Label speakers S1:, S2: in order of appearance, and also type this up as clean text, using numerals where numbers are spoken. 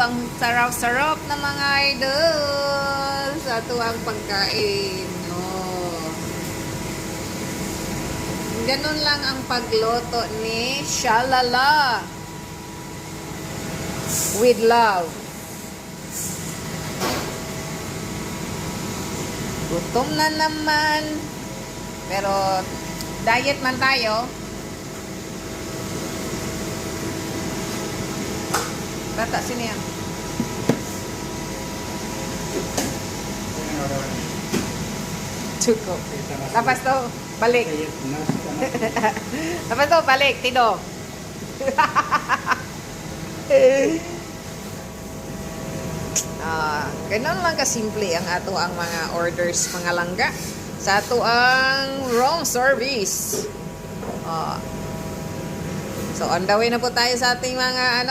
S1: ang sarap-sarap na mga idol sa tuwang pagkain. Oh. Ganun lang ang pagluto ni Shalala with love. Gutom na naman. Pero diet man tayo. Bata, sino yan? Chuko. Tapos to, balik. Tapos to, balik. Tido. Ganun lang kasimple ang ato ang mga orders, mga langga. Sa ato ang wrong service. So, on the way na po tayo sa ating mga